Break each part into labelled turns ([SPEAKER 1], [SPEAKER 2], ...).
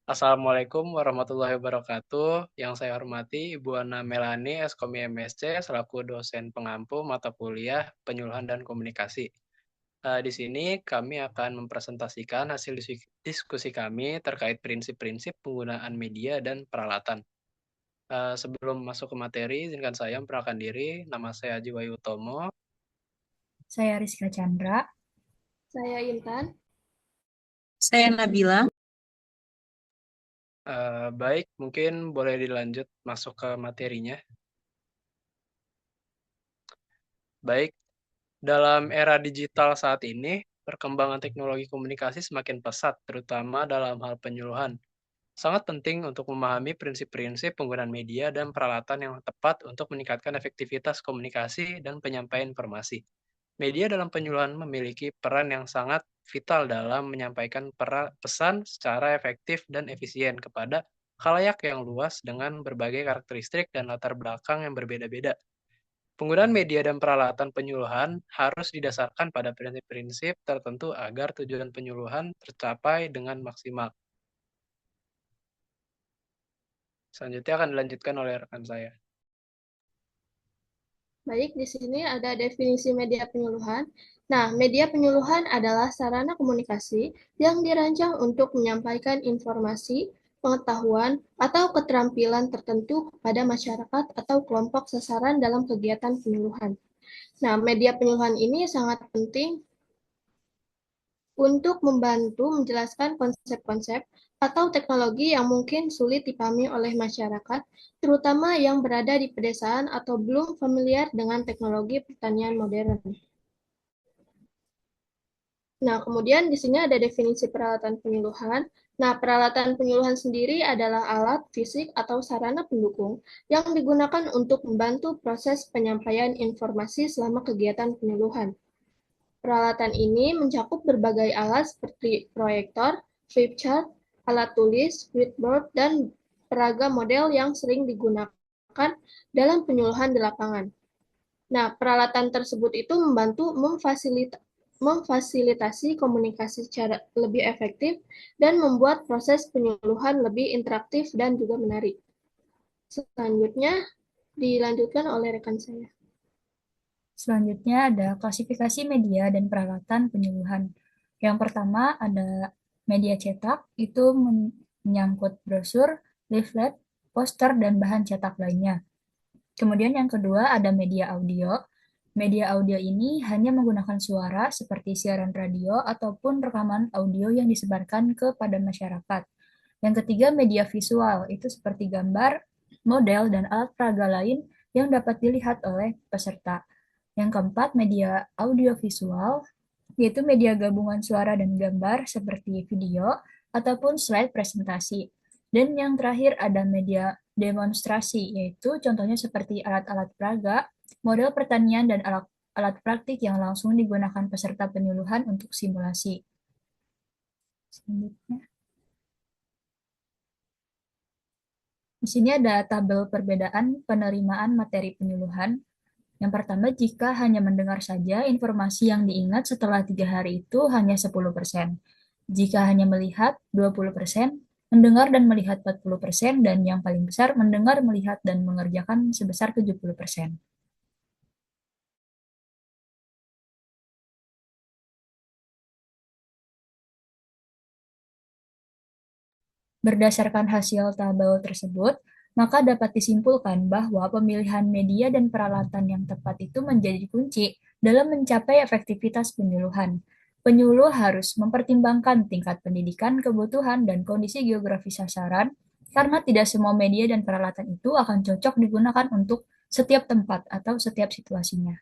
[SPEAKER 1] Assalamualaikum warahmatullahi wabarakatuh. Yang saya hormati Ibu Ana Melani, Eskomi MSc, selaku dosen pengampu mata kuliah Penyuluhan dan Komunikasi. Di sini kami akan mempresentasikan hasil diskusi kami terkait prinsip-prinsip penggunaan media dan peralatan. Sebelum masuk ke materi, izinkan saya memperkenalkan diri. Nama saya Haji Wahyu Utomo.
[SPEAKER 2] Saya Rizka Chandra.
[SPEAKER 3] Saya Intan.
[SPEAKER 4] Saya Nabila.
[SPEAKER 1] Baik, mungkin boleh dilanjut masuk ke materinya. Baik, dalam era digital saat ini, perkembangan teknologi komunikasi semakin pesat, terutama dalam hal penyuluhan. Sangat penting untuk memahami prinsip-prinsip penggunaan media dan peralatan yang tepat untuk meningkatkan efektivitas komunikasi dan penyampaian informasi. Media dalam penyuluhan memiliki peran yang sangat vital dalam menyampaikan pesan secara efektif dan efisien kepada khalayak yang luas dengan berbagai karakteristik dan latar belakang yang berbeda-beda. Penggunaan media dan peralatan penyuluhan harus didasarkan pada prinsip-prinsip tertentu agar tujuan penyuluhan tercapai dengan maksimal. Selanjutnya akan dilanjutkan oleh rekan saya.
[SPEAKER 3] Baik, di sini ada definisi media penyuluhan. Nah, media penyuluhan adalah sarana komunikasi yang dirancang untuk menyampaikan informasi, pengetahuan, atau keterampilan tertentu kepada masyarakat atau kelompok sasaran dalam kegiatan penyuluhan. Nah, media penyuluhan ini sangat penting untuk membantu menjelaskan konsep-konsep atau teknologi yang mungkin sulit dipahami oleh masyarakat, terutama yang berada di pedesaan atau belum familiar dengan teknologi pertanian modern. Nah, kemudian di sini ada definisi peralatan penyuluhan. Nah, peralatan penyuluhan sendiri adalah alat fisik atau sarana pendukung yang digunakan untuk membantu proses penyampaian informasi selama kegiatan penyuluhan. Peralatan ini mencakup berbagai alat seperti proyektor, flip chart, alat tulis, whiteboard, dan beragam model yang sering digunakan dalam penyuluhan di lapangan. Nah, peralatan tersebut itu membantu memfasilitasi komunikasi secara lebih efektif dan membuat proses penyuluhan lebih interaktif dan juga menarik. Selanjutnya dilanjutkan oleh rekan saya.
[SPEAKER 2] Selanjutnya ada klasifikasi media dan peralatan penyuluhan. Yang pertama ada media cetak, itu menyangkut brosur, leaflet, poster, dan bahan cetak lainnya. Kemudian yang kedua ada media audio. Media audio ini hanya menggunakan suara seperti siaran radio ataupun rekaman audio yang disebarkan kepada masyarakat. Yang ketiga media visual, itu seperti gambar, model, dan alat peraga lain yang dapat dilihat oleh peserta. Yang keempat, media audiovisual, yaitu media gabungan suara dan gambar seperti video ataupun slide presentasi. Dan yang terakhir ada media demonstrasi, yaitu contohnya seperti alat-alat peraga, model pertanian, dan alat praktik yang langsung digunakan peserta penyuluhan untuk simulasi. Selanjutnya. Di sini ada tabel perbedaan penerimaan materi penyuluhan. Yang pertama, jika hanya mendengar saja, informasi yang diingat setelah 3 hari itu hanya 10%. Jika hanya melihat, 20%, mendengar dan melihat 40%, dan yang paling besar, mendengar, melihat, dan mengerjakan sebesar 70%. Berdasarkan hasil tabel tersebut, maka dapat disimpulkan bahwa pemilihan media dan peralatan yang tepat itu menjadi kunci dalam mencapai efektivitas penyuluhan. Penyuluh harus mempertimbangkan tingkat pendidikan, kebutuhan, dan kondisi geografis sasaran, karena tidak semua media dan peralatan itu akan cocok digunakan untuk setiap tempat atau setiap situasinya.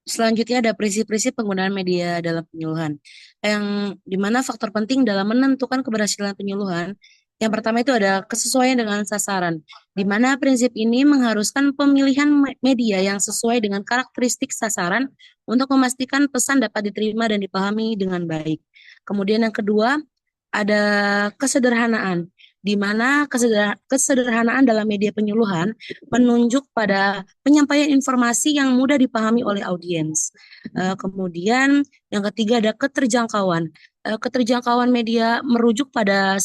[SPEAKER 4] Selanjutnya ada prinsip-prinsip penggunaan media dalam penyuluhan. Yang dimana faktor penting dalam menentukan keberhasilan penyuluhan. Yang pertama itu ada kesesuaian dengan sasaran, di mana prinsip ini mengharuskan pemilihan media yang sesuai dengan karakteristik sasaran untuk memastikan pesan dapat diterima dan dipahami dengan baik. Kemudian yang kedua, ada kesederhanaan, di mana kesederhanaan dalam media penyuluhan menunjuk pada penyampaian informasi yang mudah dipahami oleh audiens. Kemudian yang ketiga ada keterjangkauan. Keterjangkauan media merujuk pada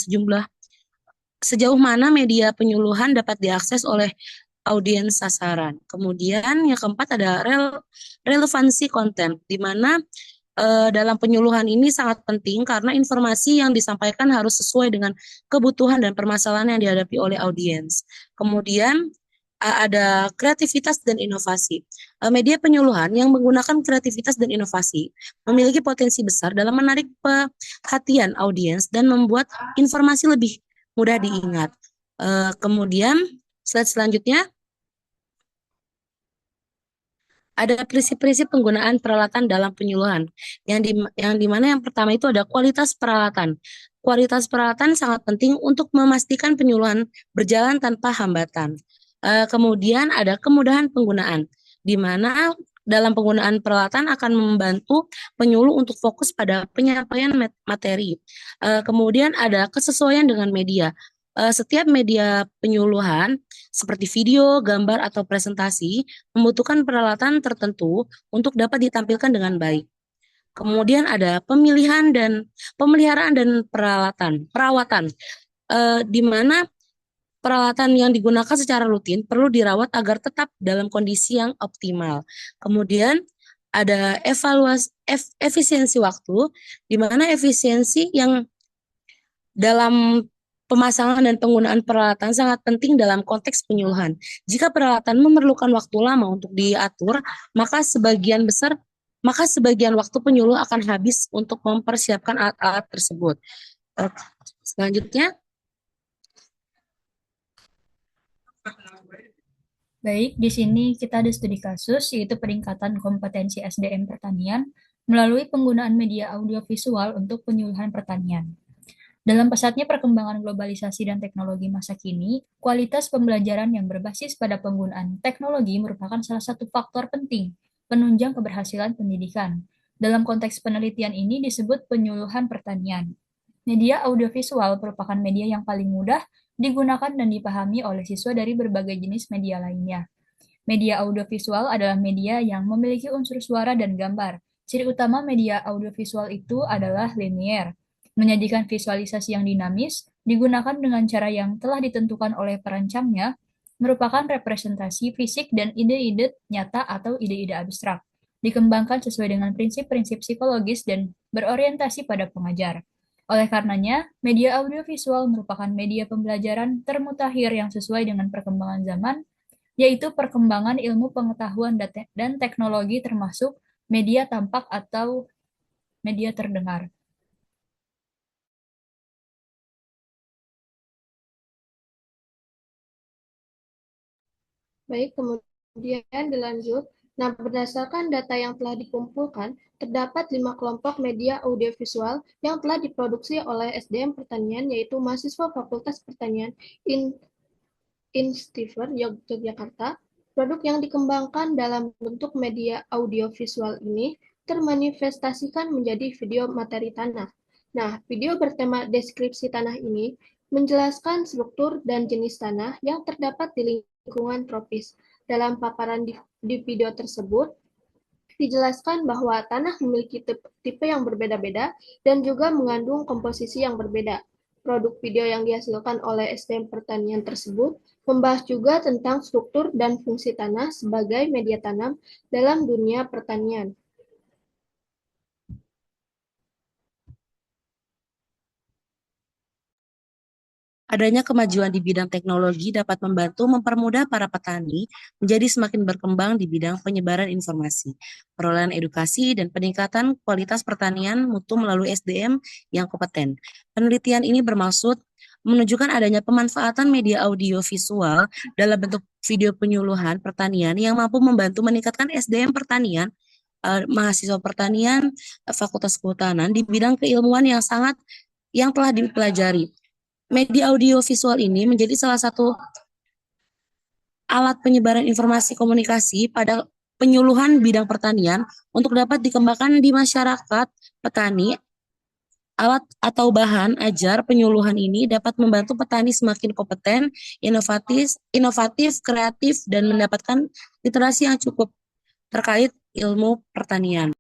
[SPEAKER 4] sejauh mana media penyuluhan dapat diakses oleh audiens sasaran. Kemudian yang keempat ada relevansi konten, di mana dalam penyuluhan ini sangat penting karena informasi yang disampaikan harus sesuai dengan kebutuhan dan permasalahan yang dihadapi oleh audiens. Kemudian ada kreativitas dan inovasi. Media penyuluhan yang menggunakan kreativitas dan inovasi memiliki potensi besar dalam menarik perhatian audiens dan membuat informasi lebih mudah diingat. Kemudian slide selanjutnya ada prinsip-prinsip penggunaan peralatan dalam penyuluhan. Yang dimana yang pertama itu ada kualitas peralatan. Kualitas peralatan sangat penting untuk memastikan penyuluhan berjalan tanpa hambatan. Kemudian ada kemudahan penggunaan, di mana dalam penggunaan peralatan akan membantu penyuluh untuk fokus pada penyampaian materi. Kemudian ada kesesuaian dengan media. Setiap media penyuluhan seperti video, gambar, atau presentasi membutuhkan peralatan tertentu untuk dapat ditampilkan dengan baik. Kemudian ada pemeliharaan dan perawatan, di mana peralatan yang digunakan secara rutin perlu dirawat agar tetap dalam kondisi yang optimal. Kemudian ada efisiensi waktu, di mana efisiensi yang dalam pemasangan dan penggunaan peralatan sangat penting dalam konteks penyuluhan. Jika peralatan memerlukan waktu lama untuk diatur, maka sebagian waktu penyuluh akan habis untuk mempersiapkan alat-alat tersebut. Selanjutnya,
[SPEAKER 2] Baik, di sini kita ada studi kasus, yaitu peningkatan kompetensi SDM pertanian melalui penggunaan media audiovisual untuk penyuluhan pertanian. Dalam pesatnya perkembangan globalisasi dan teknologi masa kini, kualitas pembelajaran yang berbasis pada penggunaan teknologi merupakan salah satu faktor penting penunjang keberhasilan pendidikan. Dalam konteks penelitian ini disebut penyuluhan pertanian. Media audiovisual merupakan media yang paling mudah digunakan dan dipahami oleh siswa dari berbagai jenis media lainnya. Media audiovisual adalah media yang memiliki unsur suara dan gambar. Ciri utama media audiovisual itu adalah linear, menyajikan visualisasi yang dinamis, digunakan dengan cara yang telah ditentukan oleh perancangnya, merupakan representasi fisik dan ide-ide nyata atau ide-ide abstrak, dikembangkan sesuai dengan prinsip-prinsip psikologis dan berorientasi pada pengajar. Oleh karenanya, media audiovisual merupakan media pembelajaran termutakhir yang sesuai dengan perkembangan zaman, yaitu perkembangan ilmu pengetahuan dan teknologi termasuk media tampak atau media terdengar.
[SPEAKER 3] Baik, kemudian dilanjut. Nah, berdasarkan data yang telah dikumpulkan, terdapat 5 kelompok media audiovisual yang telah diproduksi oleh SDM Pertanian, yaitu mahasiswa Fakultas Pertanian Instifer Yogyakarta. Produk yang dikembangkan dalam bentuk media audiovisual ini termanifestasikan menjadi video materi tanah. Nah, video bertema deskripsi tanah ini menjelaskan struktur dan jenis tanah yang terdapat di lingkungan tropis. Dalam paparan di video tersebut, dijelaskan bahwa tanah memiliki tipe yang berbeda-beda dan juga mengandung komposisi yang berbeda. Produk video yang dihasilkan oleh SDM Pertanian tersebut membahas juga tentang struktur dan fungsi tanah sebagai media tanam dalam dunia pertanian.
[SPEAKER 4] adanya kemajuan di bidang teknologi dapat membantu mempermudah para petani menjadi semakin berkembang di bidang penyebaran informasi, perolehan edukasi, dan peningkatan kualitas pertanian mutu melalui SDM yang kompeten. Penelitian ini bermaksud menunjukkan adanya pemanfaatan media audio visual dalam bentuk video penyuluhan pertanian yang mampu membantu meningkatkan SDM pertanian, mahasiswa pertanian, Fakultas Kehutanan di bidang keilmuan yang telah dipelajari. Media audio visual ini menjadi salah satu alat penyebaran informasi komunikasi pada penyuluhan bidang pertanian untuk dapat dikembangkan di masyarakat petani Alat atau bahan ajar penyuluhan ini dapat membantu petani semakin kompeten, inovatif, kreatif, dan mendapatkan literasi yang cukup terkait ilmu pertanian.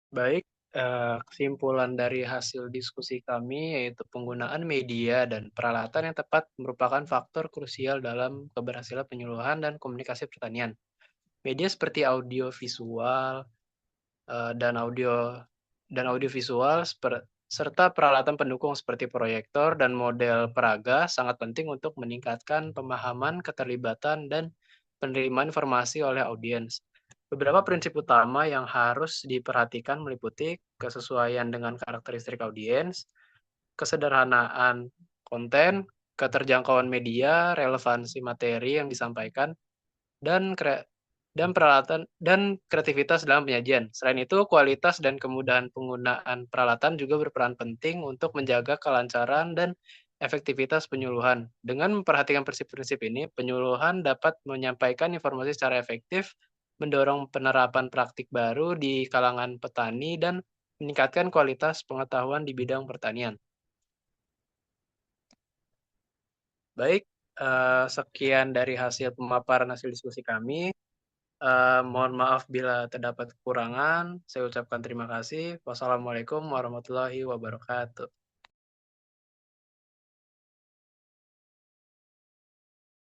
[SPEAKER 1] Baik, kesimpulan dari hasil diskusi kami yaitu penggunaan media dan peralatan yang tepat merupakan faktor krusial dalam keberhasilan penyuluhan dan komunikasi pertanian. Media seperti audio visual dan audiovisual serta peralatan pendukung seperti proyektor dan model peraga sangat penting untuk meningkatkan pemahaman, keterlibatan, dan penerimaan informasi oleh audiens. Beberapa prinsip utama yang harus diperhatikan meliputi kesesuaian dengan karakteristik audiens, kesederhanaan konten, keterjangkauan media, relevansi materi yang disampaikan, dan peralatan dan kreativitas dalam penyajian. Selain itu, kualitas dan kemudahan penggunaan peralatan juga berperan penting untuk menjaga kelancaran dan efektivitas penyuluhan. Dengan memperhatikan prinsip-prinsip ini, penyuluhan dapat menyampaikan informasi secara efektif, mendorong penerapan praktik baru di kalangan petani, dan meningkatkan kualitas pengetahuan di bidang pertanian. Baik, sekian dari hasil pemaparan hasil diskusi kami. Mohon maaf bila terdapat kekurangan. Saya ucapkan terima kasih. Wassalamualaikum warahmatullahi wabarakatuh.